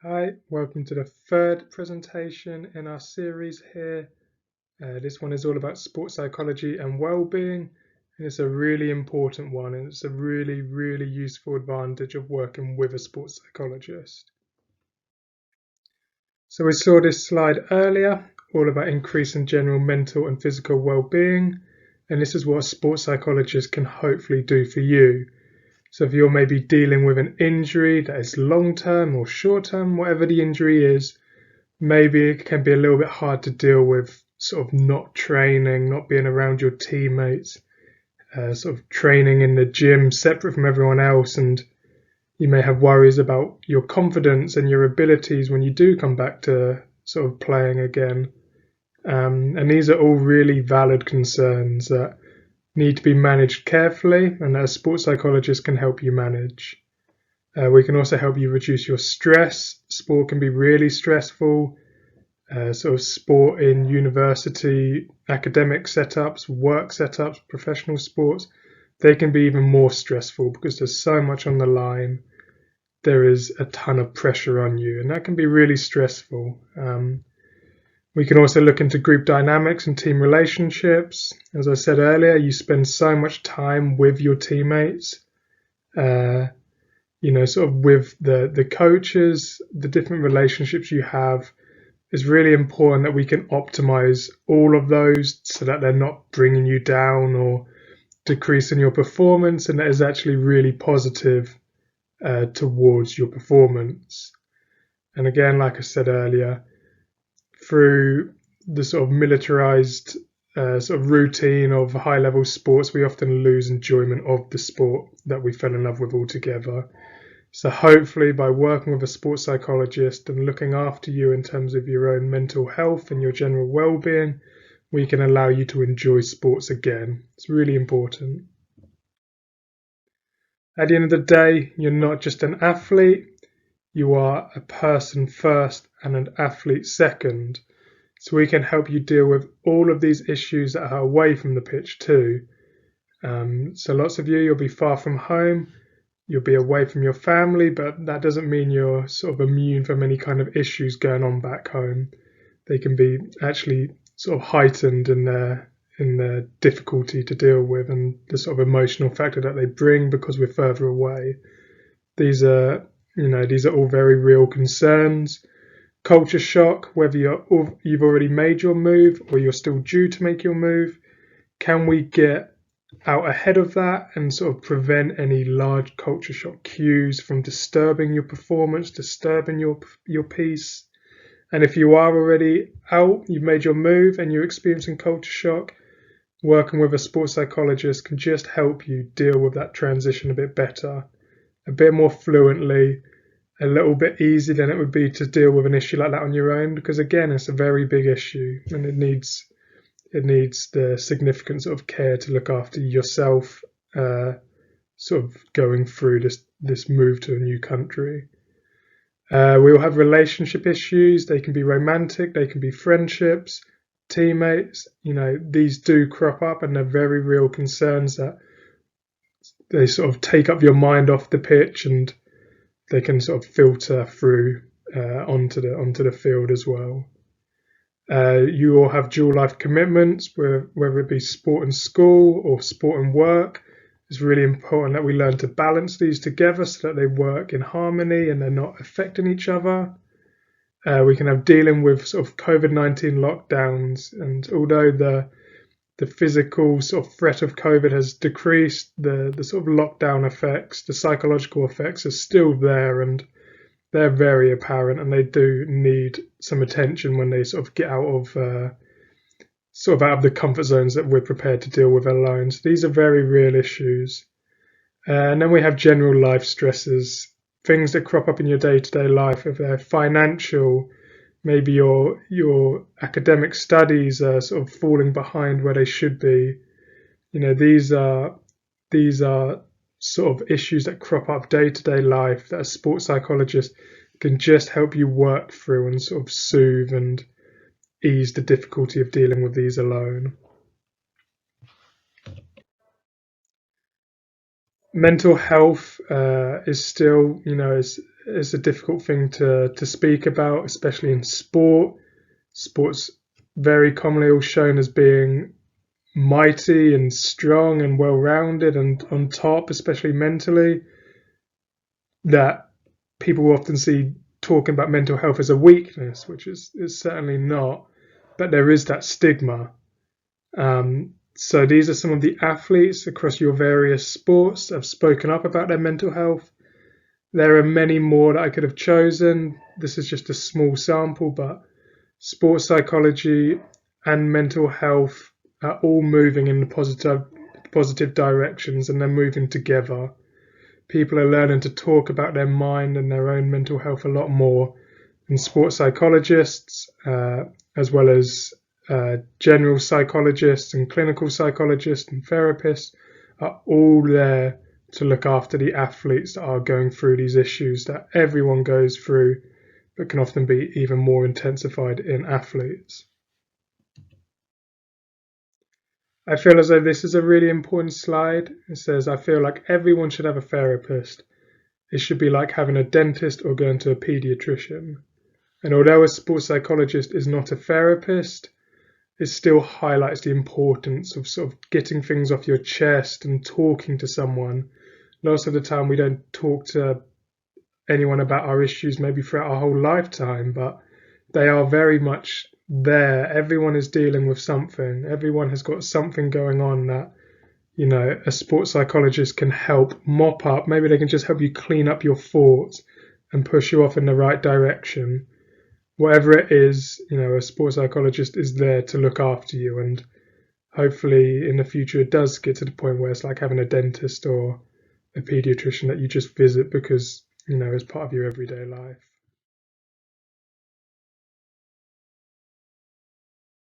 Hi, welcome to the third presentation in our series here. This one is all about sports psychology and well-being, and it's a really important one, and it's a really useful advantage of working with a sports psychologist. So we saw this slide earlier, all about increasing general mental and physical well-being, and this is what a sports psychologist can hopefully do for you. So if you're maybe dealing with an injury that is long-term or short-term, whatever the injury is, maybe it can be a little bit hard to deal with sort of not training, not being around your teammates, sort of training in the gym separate from everyone else, and you may have worries about your confidence and your abilities when you do come back to sort of playing again. And these are all really valid concerns that need to be managed carefully, and that a sports psychologist can help you manage. We can also help you reduce your stress. Sport can be really stressful. Sort of sport in university, academic setups, work setups, professional sports, they can be even more stressful because there's so much on the line. There is a ton of pressure on you, and that can be really stressful. We can also look into group dynamics and team relationships. As I said earlier, you spend so much time with your teammates, sort of with the coaches, the different relationships you have. It's really important that we can optimize all of those so that they're not bringing you down or decreasing your performance, and that is actually really positive towards your performance. And again, like I said earlier, through the sort of militarized sort of routine of high-level sports, we often lose enjoyment of the sport that we fell in love with altogether. So hopefully by working with a sports psychologist and looking after you in terms of your own mental health and your general well-being, we can allow you to enjoy sports again. It's really important. At the end of the day, you're not just an athlete, you are a person first and an athlete second. So we can help you deal with all of these issues that are away from the pitch too. So lots of you, you'll be far from home. You'll be away from your family, but that doesn't mean you're sort of immune from any kind of issues going on back home. They can be actually sort of heightened in their difficulty to deal with and the sort of emotional factor that they bring because we're further away. These are all very real concerns. Culture shock, whether you've already made your move or you're still due to make your move, can we get out ahead of that and sort of prevent any large culture shock cues from disturbing your performance, disturbing your peace? And if you are already out, you've made your move and you're experiencing culture shock, working with a sports psychologist can just help you deal with that transition a bit better, a bit more fluently, a little bit easier than it would be to deal with an issue like that on your own, because again, it's a very big issue and it needs the significant sort of care to look after yourself, sort of going through this move to a new country. We all have relationship issues. They can be romantic, they can be friendships, teammates. These do crop up, and they're very real concerns that they sort of take up your mind off the pitch, and they can sort of filter through onto the field as well. You all have dual life commitments, whether it be sport and school or sport and work. It's really important that we learn to balance these together so that they work in harmony and they're not affecting each other. We can have dealing with sort of COVID-19 lockdowns, and although the physical sort of threat of COVID has decreased, the sort of lockdown effects, the psychological effects are still there, and they're very apparent, and they do need some attention when they sort of get out of the comfort zones that we're prepared to deal with alone. So these are very real issues. And then we have general life stresses, things that crop up in your day-to-day life. If they're financial, maybe your academic studies are sort of falling behind where they should be. These are sort of issues that crop up day-to-day life that a sports psychologist can just help you work through and sort of soothe and ease the difficulty of dealing with these alone. Mental health is still, it's a difficult thing to speak about, especially in sport. Sports very commonly all shown as being mighty and strong and well-rounded and on top, especially mentally, that people often see talking about mental health as a weakness, which is certainly not, but there is that stigma. So these are some of the athletes across your various sports that have spoken up about their mental health. There are many more that I could have chosen. This is just a small sample, but sports psychology and mental health are all moving in positive directions, and they're moving together. People are learning to talk about their mind and their own mental health a lot more, and sports psychologists, as well as general psychologists and clinical psychologists and therapists, are all there to look after the athletes that are going through these issues that everyone goes through, but can often be even more intensified in athletes. I feel as though this is a really important slide. It says, I feel like everyone should have a therapist. It should be like having a dentist or going to a pediatrician. And although a sports psychologist is not a therapist, it still highlights the importance of sort of getting things off your chest and talking to someone. Most of the time we don't talk to anyone about our issues maybe throughout our whole lifetime, but they are very much there. Everyone is dealing with something. Everyone has got something going on that, a sports psychologist can help mop up. Maybe they can just help you clean up your thoughts and push you off in the right direction. Whatever it is, a sports psychologist is there to look after you. And hopefully in the future it does get to the point where it's like having a dentist or a pediatrician that you just visit because, it's part of your everyday life.